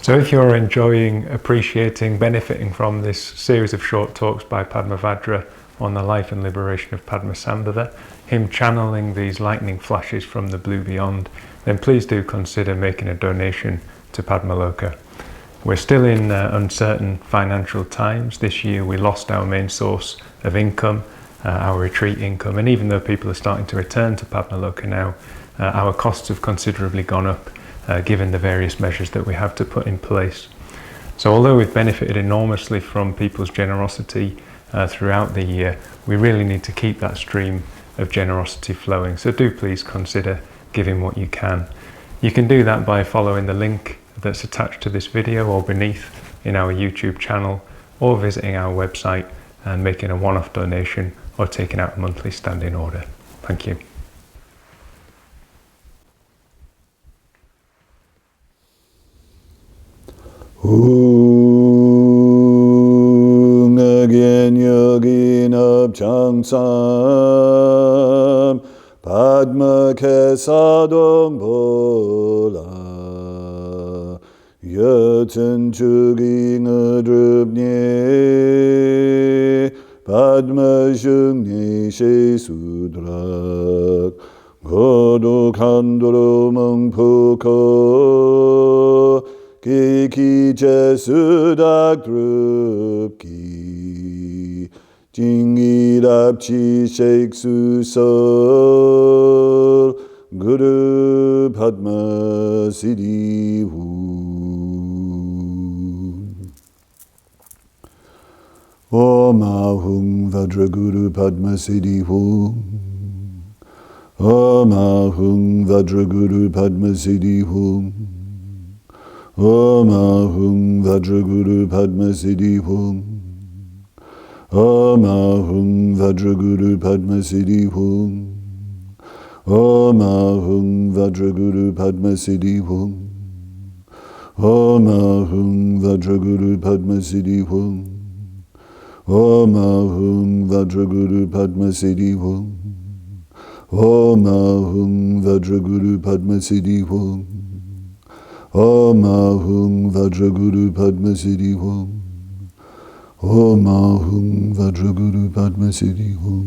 So if you're enjoying, appreciating, benefiting from this series of short talks by Padmavajra on the life and liberation of Padmasambhava, him channeling these lightning flashes from the blue beyond, then please do consider making a donation to Padmaloka. We're still in uncertain financial times. This year we lost our main source of income, our retreat income, and even though people are starting to return to Padmaloka now, our costs have considerably gone up, given the various measures that we have to put in place. So although we've benefited enormously from people's generosity throughout the year, we really need to keep that stream of generosity flowing. So do please consider giving what you can. You can do that by following the link that's attached to this video or beneath in our YouTube channel, or visiting our website and making a one-off donation or taking out a monthly standing order. Thank you. Again yogin abchangsam padma kesadong bola yatsen chuging adrubnye padma shungne she sudrak godo kandoro mangpoko Kiki Jesudak Drupki Jingi Rapchi Sheikh Susol Guru Padmasambhava Om Ahum Vajra Guru Padmasambhava Om Ahum Vajra Guru Padmasambhava Om Ahum Vajra Guru Padmasambhava Om Ahum Vajra Guru Padmasambhava Om Ahum Vajra Guru Padmasambhava Om Ahum Vajra Guru Padmasambhava Om Ahum Vajra Guru Padmasambhava Om Ahum Vajra Guru Padmasambhava Om Ahum Vajra Guru Padmasambhava Om Ahum Vajra Guru Padmasambhava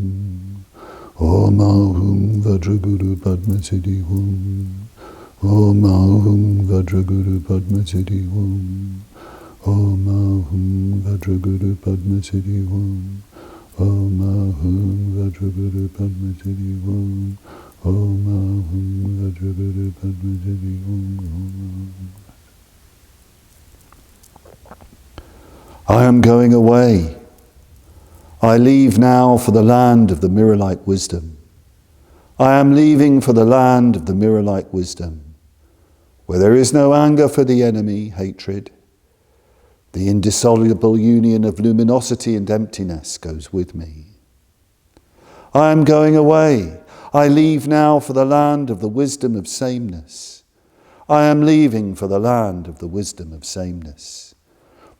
Om Ahum Vajra Guru Padmasambhava Om Ahum Vajra Guru Padmasambhava Om Ahum Vajra Guru Padmasambhava Om Ahum Vajra Guru Padmasambhava Om Ahum Vajra Guru Padmasambhava. I am going away. I leave now for the land of the mirror-like wisdom. I am leaving for the land of the mirror-like wisdom, where there is no anger for the enemy, hatred. The indissoluble union of luminosity and emptiness goes with me. I am going away. I leave now for the land of the wisdom of sameness. I am leaving for the land of the wisdom of sameness.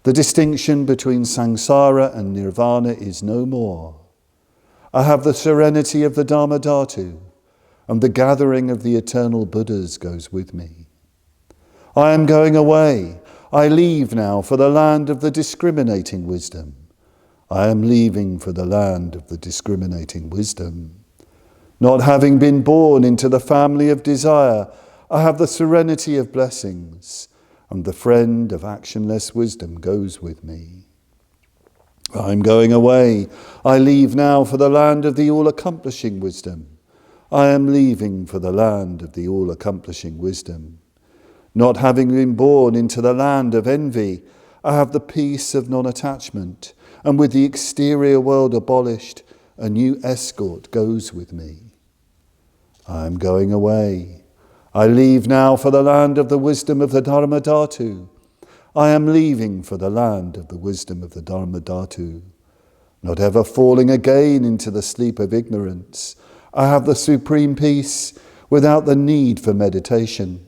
The distinction between samsara and nirvana is no more. I have the serenity of the Dharma Dhatu, and the gathering of the eternal Buddhas goes with me. I am going away. I leave now for the land of the discriminating wisdom. I am leaving for the land of the discriminating wisdom. Not having been born into the family of desire, I have the serenity of blessings, and the friend of actionless wisdom goes with me. I am going away. I leave now for the land of the all-accomplishing wisdom. I am leaving for the land of the all-accomplishing wisdom. Not having been born into the land of envy, I have the peace of non-attachment, and with the exterior world abolished, a new escort goes with me. I am going away. I leave now for the land of the wisdom of the Dharma Dhatu. I am leaving for the land of the wisdom of the Dharma Dhatu. Not ever falling again into the sleep of ignorance, I have the supreme peace without the need for meditation,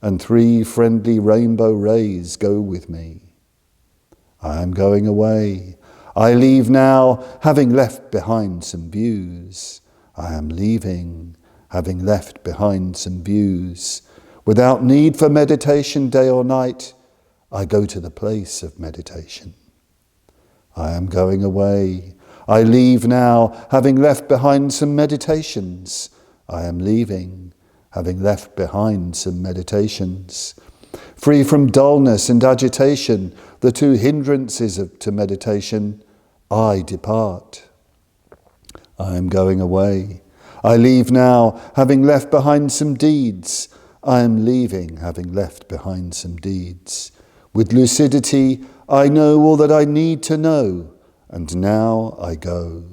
and 3 friendly rainbow rays go with me. I am going away. I leave now, having left behind some views. I am leaving, having left behind some views. Without need for meditation day or night, I go to the place of meditation. I am going away. I leave now, having left behind some meditations. I am leaving, having left behind some meditations. Free from dullness and agitation, the two hindrances to meditation, I depart. I am going away. I leave now, having left behind some deeds. I am leaving, having left behind some deeds. With lucidity, I know all that I need to know, and now I go.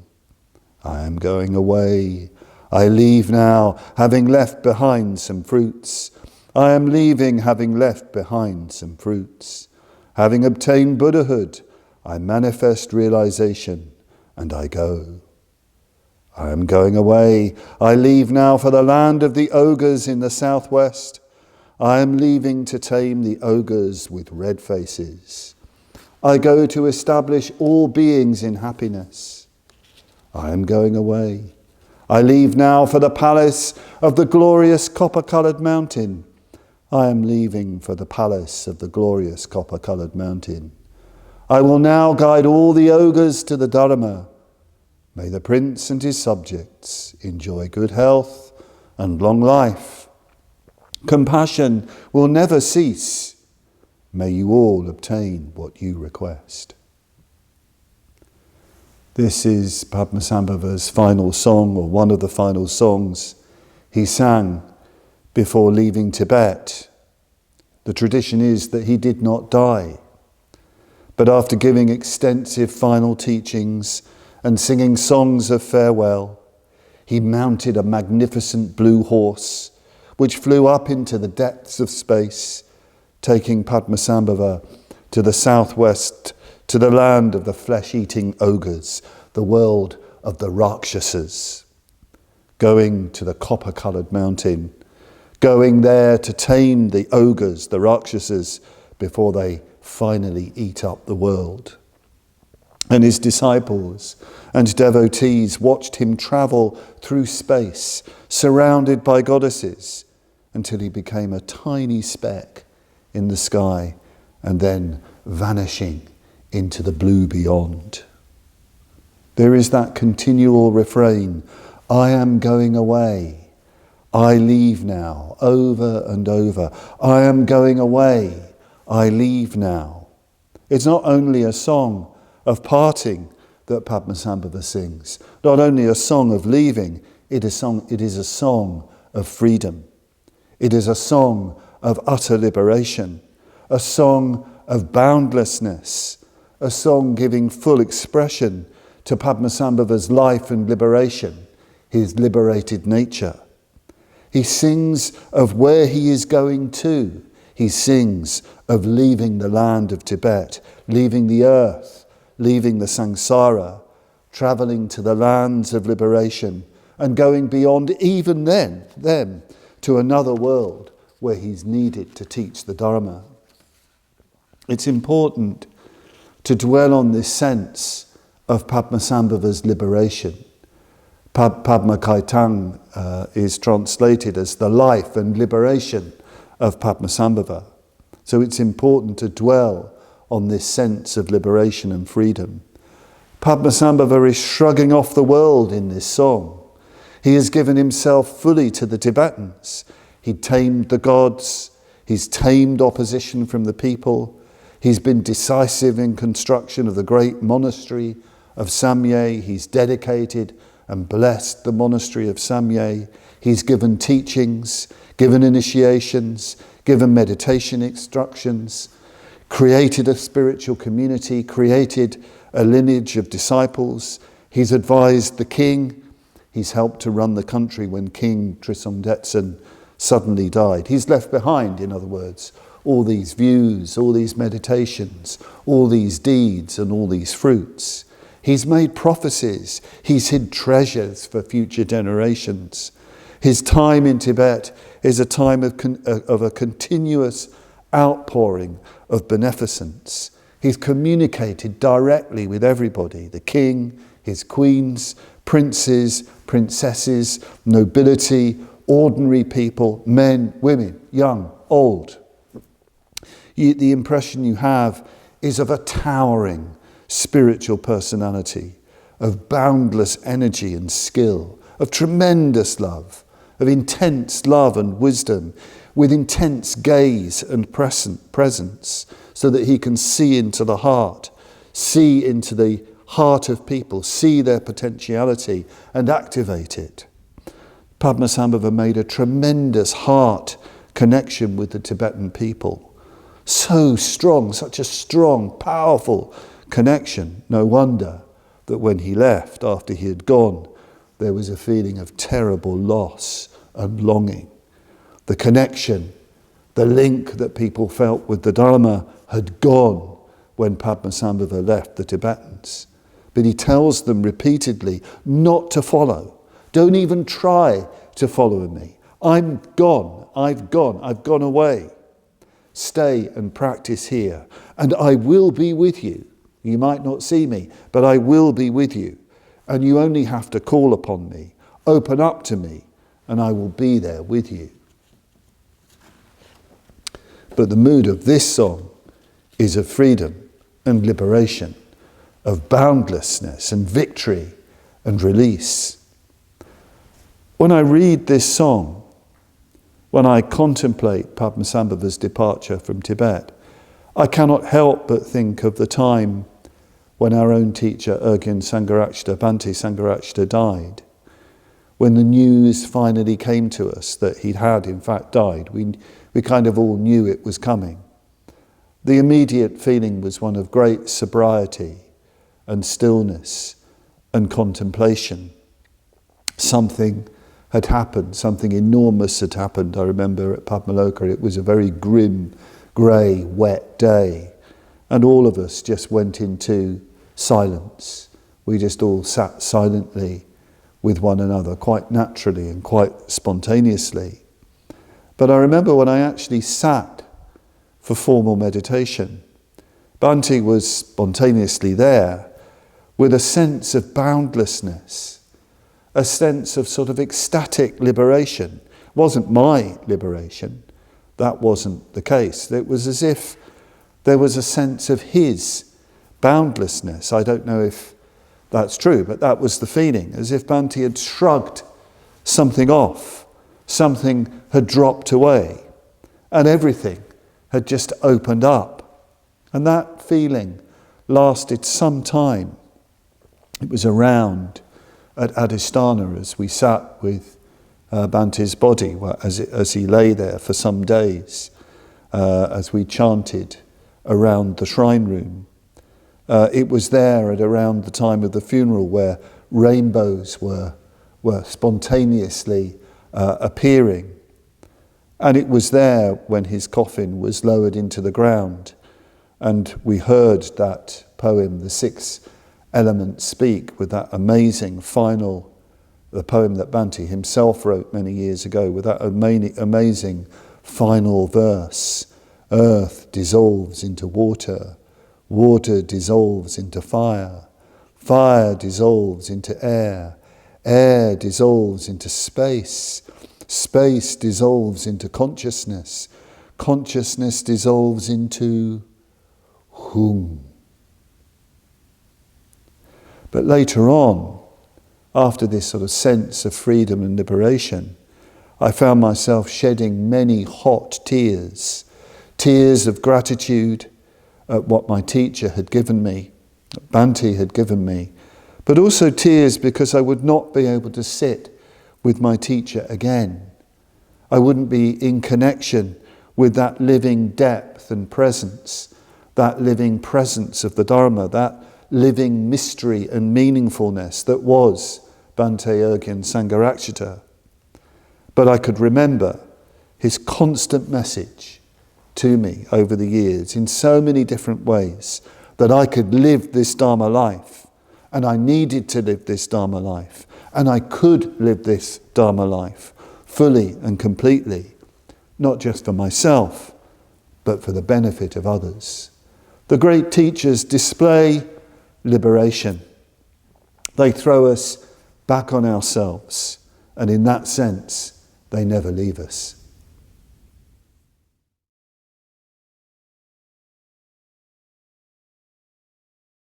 I am going away. I leave now, having left behind some fruits. I am leaving, having left behind some fruits. Having obtained Buddhahood, I manifest realization, and I go. I am going away. I leave now for the land of the ogres in the southwest. I am leaving to tame the ogres with red faces. I go to establish all beings in happiness. I am going away. I leave now for the palace of the glorious copper-coloured mountain. I am leaving for the palace of the glorious copper-coloured mountain. I will now guide all the ogres to the Dharma. May the prince and his subjects enjoy good health and long life. Compassion will never cease. May you all obtain what you request. This is Padmasambhava's final song, or one of the final songs he sang before leaving Tibet. The tradition is that he did not die, but after giving extensive final teachings and singing songs of farewell, he mounted a magnificent blue horse which flew up into the depths of space, taking Padmasambhava to the southwest, to the land of the flesh-eating ogres, the world of the Rakshasas, going to the copper-coloured mountain, going there to tame the ogres, the Rakshasas, before they finally eat up the world. And his disciples and devotees watched him travel through space, surrounded by goddesses, until he became a tiny speck in the sky and then vanishing into the blue beyond. There is that continual refrain, I am going away. I leave now, over and over. I am going away. I leave now. It's not only a song of parting that Padmasambhava sings, not only a song of leaving, it is a song of freedom. It is a song of utter liberation, a song of boundlessness, a song giving full expression to Padmasambhava's life and liberation, his liberated nature. He sings of where he is going to. He sings of leaving the land of Tibet, leaving the earth, leaving the samsara, travelling to the lands of liberation, and going beyond even then to another world where he's needed to teach the Dharma. It's important to dwell on this sense of Padmasambhava's liberation. Padma Kaitang is translated as the life and liberation of Padmasambhava. So it's important to dwell on this sense of liberation and freedom. Padmasambhava is shrugging off the world in this song. He has given himself fully to the Tibetans. He tamed the gods. He's tamed opposition from the people. He's been decisive in construction of the great monastery of Samye. He's dedicated and blessed the monastery of Samye. He's given teachings, given initiations, given meditation instructions, created a spiritual community, created a lineage of disciples. He's advised the king. He's helped to run the country when King Trisongdetsen suddenly died. He's left behind, in other words, all these views, all these meditations, all these deeds and all these fruits. He's made prophecies. He's hid treasures for future generations. His time in Tibet is a time of a continuous outpouring of beneficence. He's communicated directly with everybody, the king, his queens, princes, princesses, nobility, ordinary people, men, women, young, old. The impression you have is of a towering spiritual personality, of boundless energy and skill, of tremendous love, of intense love and wisdom, with intense gaze and presence, so that he can see into the heart of people, see their potentiality and activate it. Padmasambhava made a tremendous heart connection with the Tibetan people. So strong, such a strong, powerful connection. No wonder that when he left, after he had gone, there was a feeling of terrible loss and longing. The connection, the link that people felt with the Dharma had gone when Padmasambhava left the Tibetans. But he tells them repeatedly not to follow. Don't even try to follow me. I'm gone. I've gone away. Stay and practice here, and I will be with you. You might not see me, but I will be with you. And you only have to call upon me, open up to me, and I will be there with you. But the mood of this song is of freedom and liberation, of boundlessness and victory and release. When I read this song, when I contemplate Padmasambhava's departure from Tibet, I cannot help but think of the time when our own teacher, Urgyen Sangharakshita, Bhante Sangharakshita, died. When the news finally came to us that he had in fact died, we kind of all knew it was coming. The immediate feeling was one of great sobriety and stillness and contemplation. Something had happened, something enormous had happened. I remember at Padmaloka, it was a very grim, grey, wet day, and all of us just went into silence. We just all sat silently with one another, quite naturally and quite spontaneously. But I remember when I actually sat for formal meditation, Bhante was spontaneously there with a sense of boundlessness, a sense of sort of ecstatic liberation. It wasn't my liberation. That wasn't the case. It was as if there was a sense of his boundlessness. I don't know if that's true, but that was the feeling, as if Bhante had shrugged something off, something had dropped away, and everything had just opened up. And that feeling lasted some time. It was around at Adhisthana as we sat with Bhante's body, as he lay there for some days, as we chanted around the shrine room. It was there at around the time of the funeral where rainbows were spontaneously appearing. And it was there when his coffin was lowered into the ground, and we heard that poem, The Six Elements Speak, with that amazing final, the poem that Bhante himself wrote many years ago, with that amazing final verse. Earth dissolves into water, water dissolves into fire, fire dissolves into air, air dissolves into space, space dissolves into consciousness, consciousness dissolves into Hum. But later on, after this sort of sense of freedom and liberation, I found myself shedding many hot tears, tears of gratitude at what my teacher had given me, Bhante had given me, but also tears because I would not be able to sit with my teacher again. I wouldn't be in connection with that living depth and presence, that living presence of the Dharma, that living mystery and meaningfulness that was Bhante Urgyen Sangharakshita. But I could remember his constant message to me over the years in so many different ways that I could live this Dharma life, and I needed to live this Dharma life, and I could live this Dharma life fully and completely, not just for myself, but for the benefit of others. The great teachers display liberation. They throw us back on ourselves, and in that sense, they never leave us.